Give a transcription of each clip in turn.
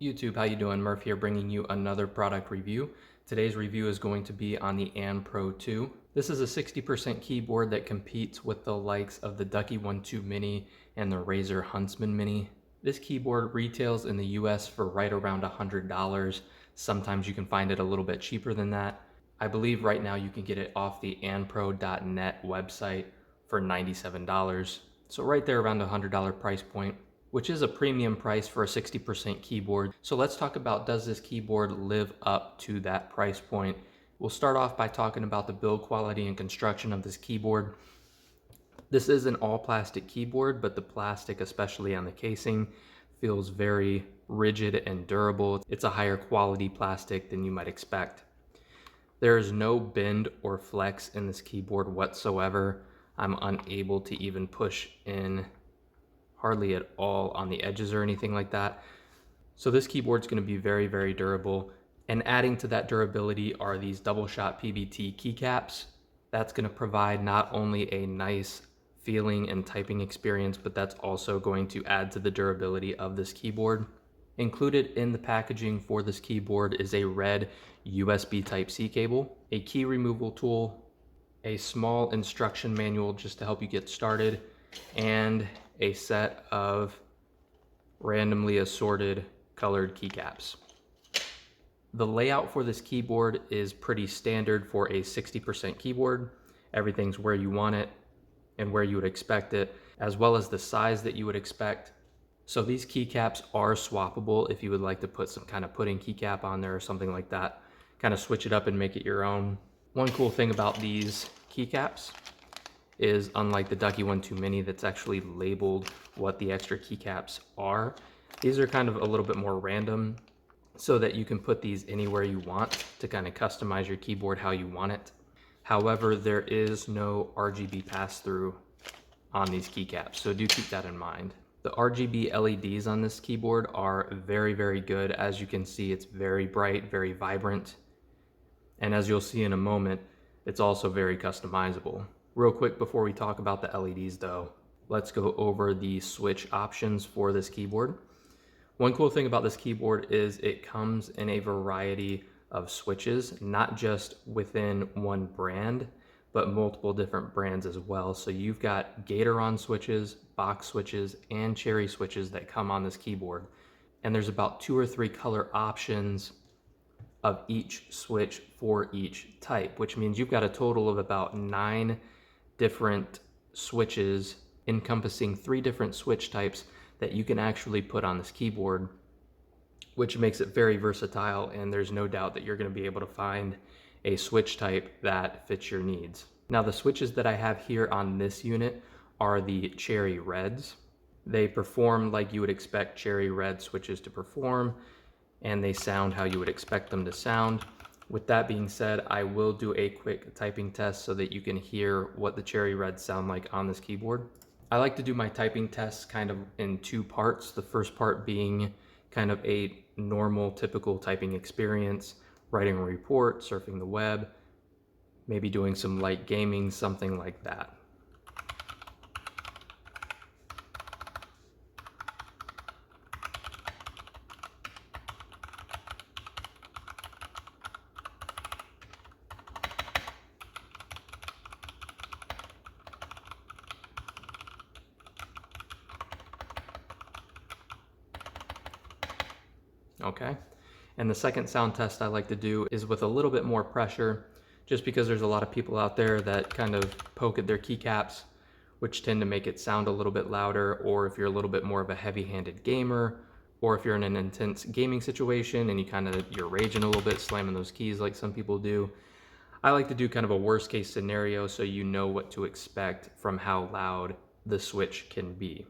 YouTube, how you doing? Murph here, bringing you another product review. Today's review is going to be on the Pro 2. This is a 60% keyboard that competes with the likes of the Ducky 1-2 Mini and the Razer Huntsman Mini. This keyboard retails in the US for right around $100. Sometimes you can find it a little bit cheaper than that. I believe right now you can get it off the anpro.net website for $97. So right there around a $100 price point, which is a premium price for a 60% keyboard. So let's talk about, does this keyboard live up to that price point? We'll start off by talking about the build quality and construction of this keyboard. This is an all plastic keyboard, but the plastic, especially on the casing, feels very rigid and durable. It's a higher quality plastic than you might expect. There is no bend or flex in this keyboard whatsoever. I'm unable to even push in hardly at all on the edges or anything like that. So this keyboard's going to be very, very durable. And adding to that durability are these double shot PBT keycaps. That's going to provide not only a nice feeling and typing experience, but that's also going to add to the durability of this keyboard. Included in the packaging for this keyboard is a red USB Type-C cable, a key removal tool, a small instruction manual just to help you get started, and a set of randomly assorted colored keycaps. The layout for this keyboard is pretty standard for a 60% keyboard. Everything's where you want it and where you would expect it, as well as the size that you would expect. So these keycaps are swappable if you would like to put some kind of pudding keycap on there or something like that. Kind of switch it up and make it your own. One cool thing about these keycaps is, unlike the Ducky 1-2 Mini that's actually labeled what the extra keycaps are, these are kind of a little bit more random so that you can put these anywhere you want to kind of customize your keyboard how you want it. However, there is no RGB pass-through on these keycaps, so do keep that in mind. The RGB LEDs on this keyboard are very, very good. As you can see, it's very bright, very vibrant. And as you'll see in a moment, it's also very customizable. Real quick before we talk about the LEDs though, let's go over the switch options for this keyboard. One cool thing about this keyboard is it comes in a variety of switches, not just within one brand, but multiple different brands as well. So you've got Gatoron switches, box switches, and cherry switches that come on this keyboard. And there's about 2 or 3 color options of each switch for each type, which means you've got a total of about 9 different switches encompassing 3 different switch types that you can actually put on this keyboard, which makes it very versatile, and there's no doubt that you're going to be able to find a switch type that fits your needs. Now, the switches that I have here on this unit are the cherry reds. They perform like you would expect cherry red switches to perform, and they sound how you would expect them to sound. With that being said, I will do a quick typing test so that you can hear what the cherry reds sound like on this keyboard. I like to do my typing tests kind of in 2 parts. The first part being kind of a normal, typical typing experience, writing a report, surfing the web, maybe doing some light gaming, something like that. Okay, and the second sound test I like to do is with a little bit more pressure, just because there's a lot of people out there that kind of poke at their keycaps, which tend to make it sound a little bit louder, or if you're a little bit more of a heavy-handed gamer, or if you're in an intense gaming situation and you're raging a little bit, slamming those keys like some people do. I like to do kind of a worst case scenario so you know what to expect from how loud the switch can be.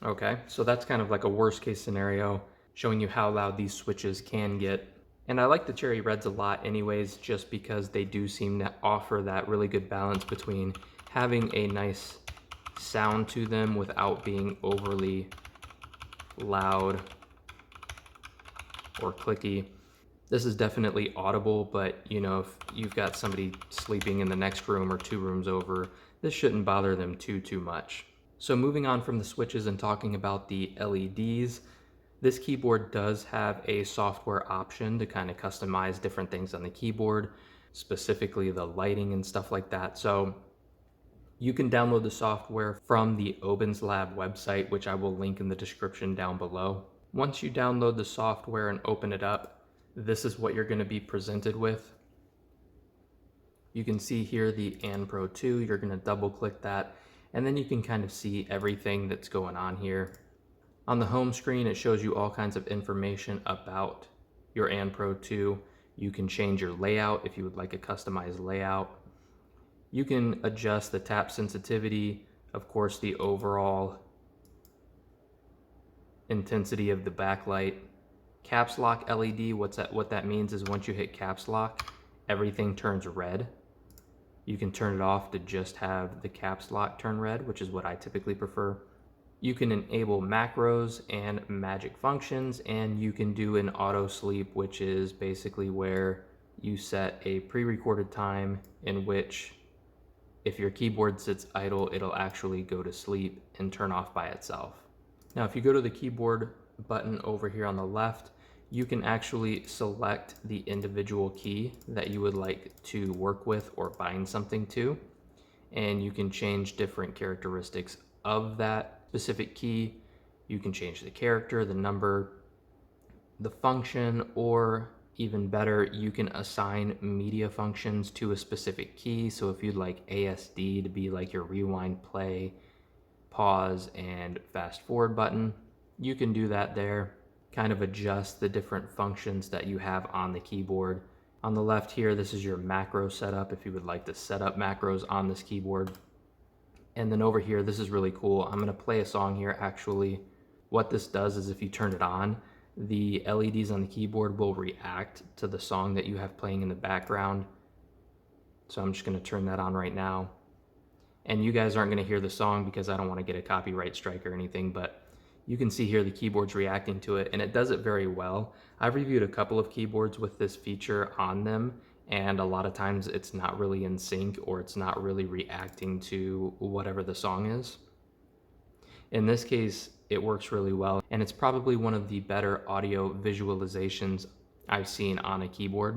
Okay, so that's kind of like a worst case scenario, showing you how loud these switches can get. And I like the cherry reds a lot anyways, just because they do seem to offer that really good balance between having a nice sound to them without being overly loud, or clicky. This is definitely audible, but you know, if you've got somebody sleeping in the next room or 2 rooms over, this shouldn't bother them too much. So moving on from the switches and talking about the LEDs, this keyboard does have a software option to kind of customize different things on the keyboard, specifically the lighting and stuff like that. So you can download the software from the Obens Lab website, which I will link in the description down below. Once you download the software and open it up, this is what you're going to be presented with. You can see here the And Pro 2, you're going to double click that, and then you can kind of see everything that's going on here. On the home screen, it shows you all kinds of information about your And Pro 2. You can change your layout if you would like a customized layout. You can adjust the tap sensitivity, of course, the overall intensity of the backlight. Caps lock LED, what that means is once you hit caps lock, everything turns red. You can turn it off to just have the caps lock turn red, which is what I typically prefer. You can enable macros and magic functions, and you can do an auto sleep, which is basically where you set a pre-recorded time in which if your keyboard sits idle, it'll actually go to sleep and turn off by itself. Now, if you go to the keyboard button over here on the left, you can actually select the individual key that you would like to work with or bind something to, and you can change different characteristics of that specific key. You can change the character, the number, the function, or even better, you can assign media functions to a specific key. So if you'd like ASD to be like your rewind, play, pause, and fast forward button, you can do that there. Kind of adjust the different functions that you have on the keyboard. On the left here, this is your macro setup if you would like to set up macros on this keyboard. And then over here, this is really cool. I'm gonna play a song here actually. What this does is if you turn it on, the LEDs on the keyboard will react to the song that you have playing in the background. So I'm just gonna turn that on right now. And you guys aren't gonna hear the song because I don't wanna get a copyright strike or anything, but you can see here the keyboard's reacting to it, and it does it very well. I've reviewed a couple of keyboards with this feature on them, and a lot of times it's not really in sync or it's not really reacting to whatever the song is. In this case, it works really well, and it's probably one of the better audio visualizations I've seen on a keyboard.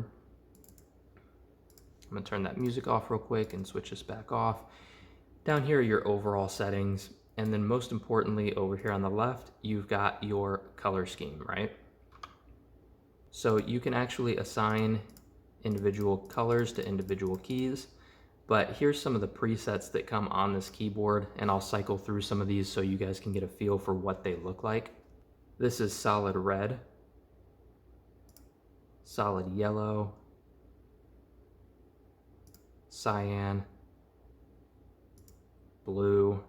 I'm gonna turn that music off real quick and switch this back off. Down here are your overall settings. And then most importantly, over here on the left, you've got your color scheme, right? So you can actually assign individual colors to individual keys, but here's some of the presets that come on this keyboard, and I'll cycle through some of these so you guys can get a feel for what they look like. This is solid red, solid yellow, cyan, blue,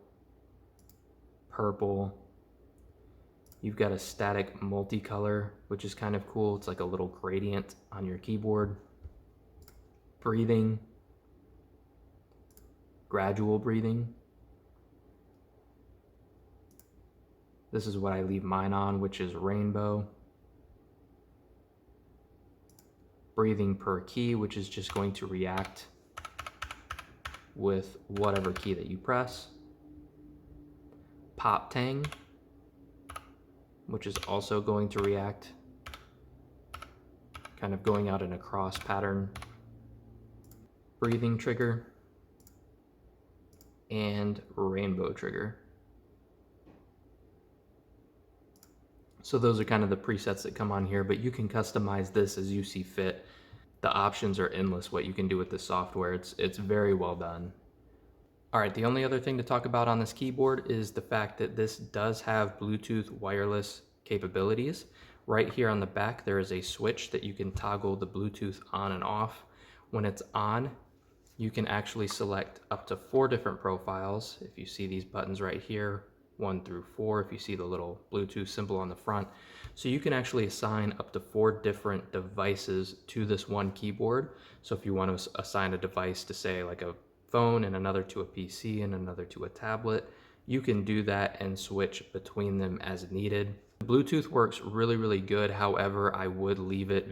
purple. You've got a static multicolor, which is kind of cool. It's like a little gradient on your keyboard. Breathing, gradual breathing. This is what I leave mine on, which is rainbow. Breathing per key, which is just going to react with whatever key that you press. Pop tang, which is also going to react, kind of going out in a cross pattern. Breathing trigger, and rainbow trigger. So those are kind of the presets that come on here, but you can customize this as you see fit. The options are endless what you can do with this software. It's very well done. All right, the only other thing to talk about on this keyboard is the fact that this does have Bluetooth wireless capabilities. Right here on the back, there is a switch that you can toggle the Bluetooth on and off. When it's on, you can actually select up to 4 different profiles. If you see these buttons right here, 1 through 4, if you see the little Bluetooth symbol on the front. So you can actually assign up to 4 different devices to this one keyboard. So if you want to assign a device to say like a phone and another to a PC and another to a tablet, you can do that and switch between them as needed. The Bluetooth works really good. However, I would leave it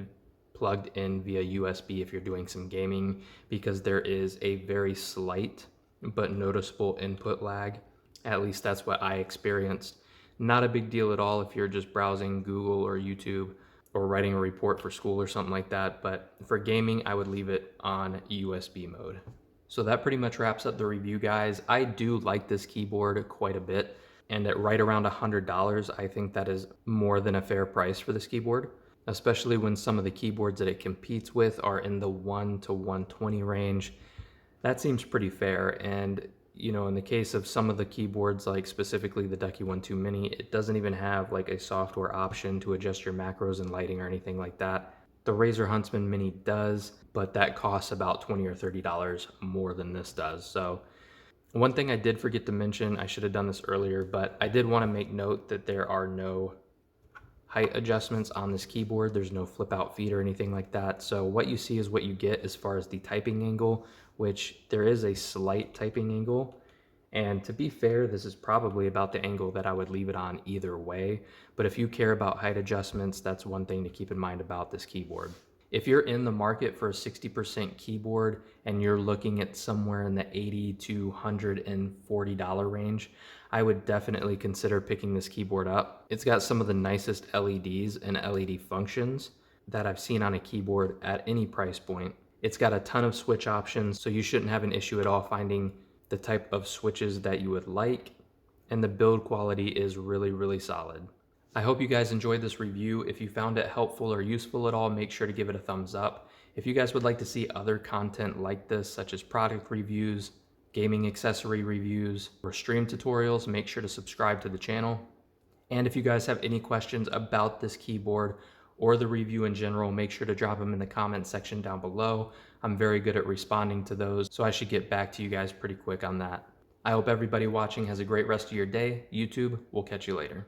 plugged in via USB if you're doing some gaming, because there is a very slight but noticeable input lag. At least that's what I experienced. Not a big deal at all if you're just browsing Google or YouTube or writing a report for school or something like that, but for gaming, I would leave it on USB mode. So that pretty much wraps up the review, guys. I do like this keyboard quite a bit, and at right around $100, I think that is more than a fair price for this keyboard, especially when some of the keyboards that it competes with are in the 1 to 120 range. That seems pretty fair. And in the case of some of the keyboards, like specifically the Ducky 1.2 Mini, it doesn't even have like a software option to adjust your macros and lighting or anything like that. The Razer Huntsman Mini does, but that costs about $20 or $30 more than this does. So one thing I did forget to mention, I should have done this earlier, but I did want to make note that there are no height adjustments on this keyboard. There's no flip out feet or anything like that. So what you see is what you get as far as the typing angle, which there is a slight typing angle. And to be fair, this is probably about the angle that I would leave it on either way. But if you care about height adjustments, that's one thing to keep in mind about this keyboard. If you're in the market for a 60% keyboard and you're looking at somewhere in the $80 to $140 range, I would definitely consider picking this keyboard up. It's got some of the nicest LEDs and LED functions that I've seen on a keyboard at any price point. It's got a ton of switch options, so you shouldn't have an issue at all finding the type of switches that you would like, and the build quality is really solid. I hope you guys enjoyed this review. If you found it helpful or useful at all, make sure to give it a thumbs up. If you guys would like to see other content like this, such as product reviews, gaming accessory reviews, or stream tutorials, make sure to subscribe to the channel. And if you guys have any questions about this keyboard or the review in general, make sure to drop them in the comment section down below. I'm very good at responding to those, so I should get back to you guys pretty quick on that. I hope everybody watching has a great rest of your day. YouTube, we'll catch you later.